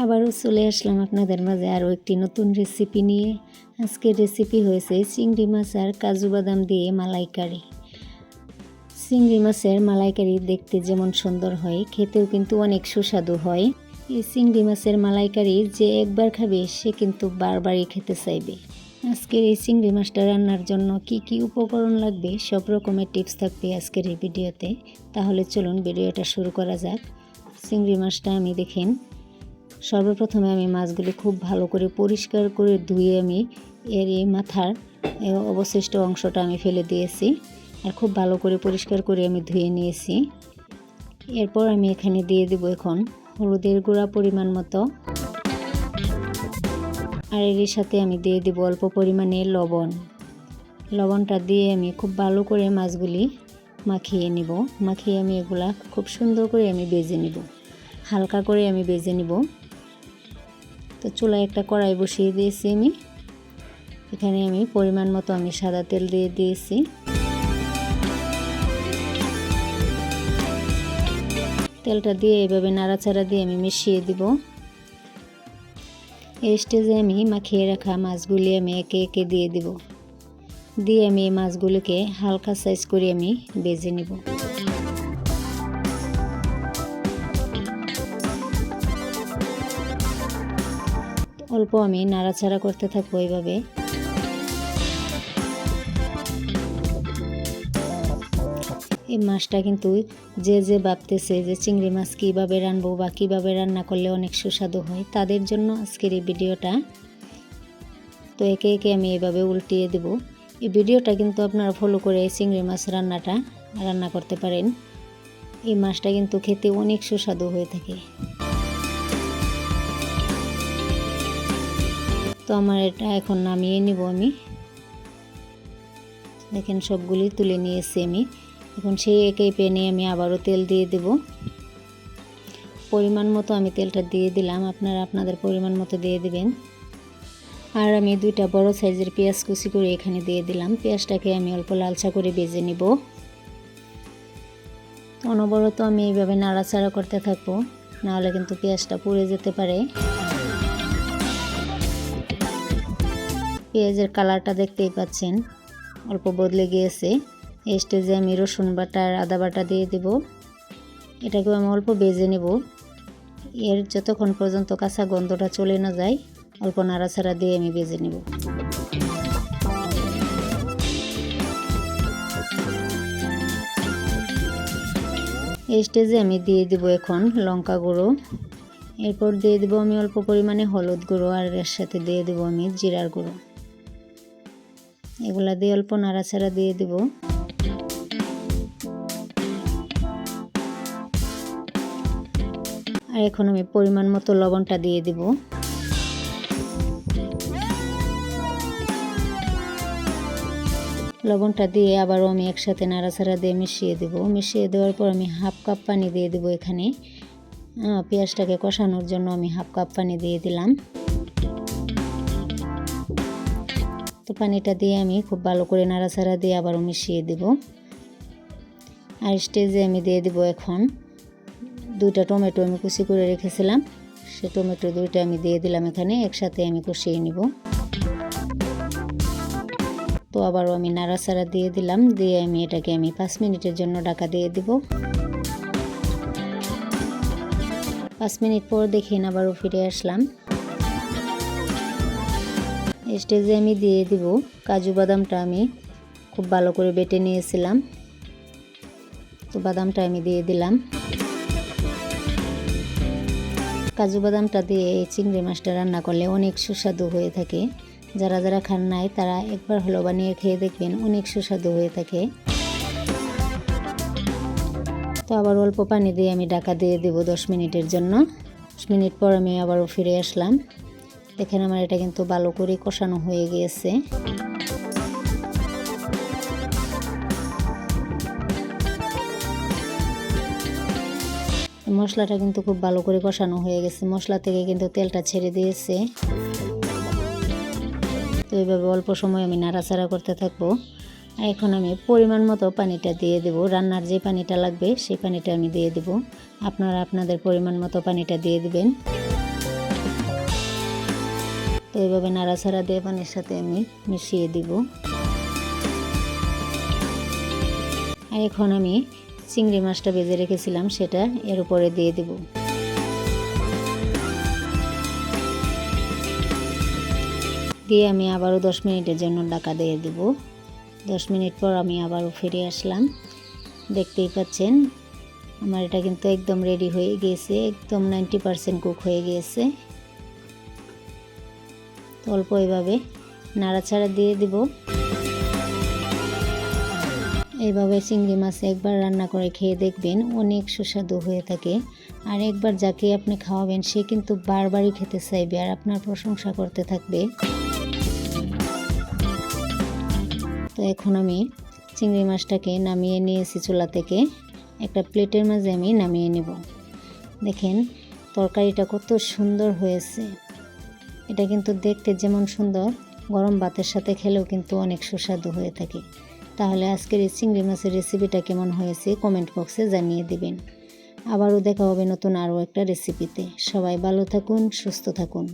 আবারও চলে আসলাম আপনাদের মাঝে আরও একটি নতুন রেসিপি নিয়ে। আজকের রেসিপি হয়েছে চিংড়ি মাছ আর কাজু বাদাম দিয়ে মালাইকারি। চিংড়ি মাছের মালাইকারি দেখতে যেমন সুন্দর হয়, খেতেও কিন্তু অনেক সুস্বাদু হয়। এই চিংড়ি মাছের মালাইকারি যে একবার খাবে সে কিন্তু বারবারই খেতে চাইবে। আজকের এই চিংড়ি মাছটা রান্নার জন্য কি কি উপকরণ লাগবে সব রকমের টিপস থাকবে আজকের এই ভিডিওতে। তাহলে চলুন ভিডিওটা শুরু করা যাক। চিংড়ি মাছটা আমি দেখেন সর্বপ্রথমে আমি মাছগুলি খুব ভালো করে পরিষ্কার করে ধুয়ে আমি এর এই মাথার অবশিষ্ট অংশটা আমি ফেলে দিয়েছি আর খুব ভালো করে পরিষ্কার করে আমি ধুয়ে নিয়েছি। এরপর আমি এখানে দিয়ে দেব এখন হলুদের গুঁড়া পরিমাণ মতো, আর এর সাথে আমি দিয়ে দেব অল্প পরিমাণে লবণ। লবণটা দিয়ে আমি খুব ভালো করে মাছগুলি মাখিয়ে নিব। মাখিয়ে আমি এগুলা খুব সুন্দর করে আমি ভেজে নিব, হালকা করে আমি ভেজে নিব। তো চুলায় একটা কড়াই বসিয়ে দিয়েছি আমি। এখানে আমি পরিমাণ মতো আমি সাদা তেল দিয়ে দিয়েছি। তেলটা দিয়ে এভাবে নাড়াচাড়া দিয়ে আমি মিশিয়ে দিব। এই স্টেজে আমি মাখিয়ে রাখা মাছগুলি আমি একে একে দিয়ে দিব। দিয়ে আমি এই মাছগুলিকে হালকা সাইজ করে আমি ভেজে নিব। অল্প আমি নাড়াচাড়া করতে থাকবো এইভাবে। এই মাছটা কিন্তু যে ভাবতেছে যে চিংড়ি মাছ কীভাবে রান্নবো বা কীভাবে রান্না করলে অনেক সুস্বাদু হয়, তাদের জন্য আজকের এই ভিডিওটা। তো একে একে আমি এভাবে উল্টিয়ে দেব। এই ভিডিওটা কিন্তু আপনারা ফলো করে চিংড়ি মাছ রান্নাটা রান্না করতে পারেন। এই মাছটা কিন্তু খেতে অনেক সুস্বাদু হয়ে থাকে। তো আমার এটা এখন নামিয়ে নিব আমি। দেখেন সবগুলি তুলে নিয়েছি আমি। এখন সেই একই প্যানে আমি আবারও তেল দিয়ে দেব। পরিমাণ মতো আমি তেলটা দিয়ে দিলাম, আপনারা আপনাদের পরিমাণ মতো দিয়ে দিবেন। আর আমি দুইটা বড় সাইজের পেঁয়াজ কুচি করে এখানে দিয়ে দিলাম। পেঁয়াজটাকে আমি অল্প লালচা করে ভেজে নিব। অনবরত আমি এইভাবে নাড়াচাড়া করতে থাকবো, নাহলে কিন্তু পেঁয়াজটা পুড়ে যেতে পারে। পেঁয়াজের কালারটা দেখতেই পাচ্ছেন অল্প বদলে গিয়েছে। এই স্টেজে আমি রসুন বাটা আর আদা বাটা দিয়ে দেব। এটাকেও আমি অল্প ভেজে নেব। এর যতক্ষণ পর্যন্ত কাঁচা গন্ধটা চলে না যায় অল্প নাড়াচাড়া দিয়ে আমি ভেজে নেব। এই স্টেজে আমি দিয়ে দেব এখন লঙ্কা গুঁড়ো। এরপর দিয়ে দেব আমি অল্প পরিমাণে হলুদ গুঁড়ো, আর এর সাথে দিয়ে দেব আমি জিরার গুঁড়ো। এগুলা দিয়ে অল্প নাড়াচাড়া দিয়ে দেব। আর এখন আমি পরিমাণ মতো লবণটা দিয়ে দেব। লবণটা দিয়ে আবারও আমি একসাথে নাড়াচাড়া দিয়ে মিশিয়ে দেব। মিশিয়ে দেওয়ার পর আমি হাফ কাপ পানি দিয়ে দেব এখানে। পেঁয়াজটাকে কষানোর জন্য আমি হাফ কাপ পানি দিয়ে দিলাম। তো পানিটা দিয়ে আমি খুব ভালো করে নাড়াচাড়া দিয়ে আবারও মিশিয়ে দেব। আর স্টেজে আমি দিয়ে দেব এখন দুইটা টমেটো আমি কুচি করে রেখেছিলাম, সে টমেটো দুইটা আমি দিয়ে দিলাম এখানে। একসাথে আমি কষিয়ে নিব। তো আবারও আমি নাড়াচাড়া দিয়ে দিলাম। দিয়ে আমি এটাকে 5 মিনিটের জন্য ঢাকা দিয়ে দেব। 5 মিনিট পর দেখেন আবারও ফিরে আসলাম। স্টেজে আমি দিয়ে দিব কাজু বাদামটা আমি খুব ভালো করে বেটে নিয়েছিলাম। তো বাদামটা আমি দিয়ে দিলাম। কাজু বাদামটা দিয়ে এই চিংড়ি মাছটা রান্না করলে অনেক সুস্বাদু হয়ে থাকে। যারা যারা খান নাই তারা একবার হলো বানিয়ে খেয়ে দেখবেন, অনেক সুস্বাদু হয়ে থাকে। তো আবার অল্প পানি দিয়ে আমি ঢাকা দিয়ে দেব 10 মিনিটের জন্য। 10 মিনিট পর আমি আবারও ফিরে আসলাম। দেখেন আমার এটা কিন্তু ভালো করে কষানো হয়ে গিয়েছে। মশলাটা কিন্তু খুব ভালো করে কষানো হয়ে গেছে। মশলা থেকে কিন্তু তেলটা ছেড়ে দিয়েছে। তো এইভাবে অল্প সময় আমি নাড়াচাড়া করতে থাকবো। আর এখন আমি পরিমাণ মতো পানিটা দিয়ে দেব। রান্নার যে পানিটা লাগবে সেই পানিটা আমি দিয়ে দেব। আপনারা আপনাদের পরিমাণ মতো পানিটা দিয়ে দিবেন। তো এইভাবে নাড়াচাড়া দিয়ে পানির সাথে আমি মিশিয়ে দিব। আর এখন আমি চিংড়ি মাছটা ভেজে রেখেছিলাম সেটা এর উপরে দিয়ে দেব। দিয়ে আমি আবারও 10 মিনিটের জন্য ঢাকা দিয়ে দেব। 10 মিনিট পর আমি আবারও ফিরে আসলাম। দেখতেই পাচ্ছেন আমার এটা কিন্তু একদম রেডি হয়ে গিয়েছে, একদম 90% কুক হয়ে গিয়েছে। তো অল্প এভাবে নাড়াচাড়া দিয়ে দিব। এইভাবে চিংড়ি মাছ একবার রান্না করে খেয়ে দেখবেন, অনেক সুস্বাদু হয়ে থাকে। আর একবার যাকে আপনি খাওয়াবেন সে কিন্তু বারবারই খেতে চাইবে আর আপনার প্রশংসা করতে থাকবে। তো এখন আমি চিংড়ি মাছটাকে নামিয়ে নিয়েছি চুলা থেকে, একটা প্লেটের মাঝে আমি নামিয়ে নেব। দেখেন তরকারিটা কত সুন্দর হয়েছে। এটা কিন্তু দেখতে যেমন সুন্দর, গরম ভাতের সাথে খেলেও কিন্তু অনেক সুস্বাদু হয়ে থাকে। তাহলে আজকের এই চিংড়ি মাছের রেসিপিটা কেমন হয়েছে কমেন্ট বক্সে জানিয়ে দিবেন। আবারও দেখা হবে নতুন আরও একটা রেসিপিতে। সবাই ভালো থাকুন, সুস্থ থাকুন।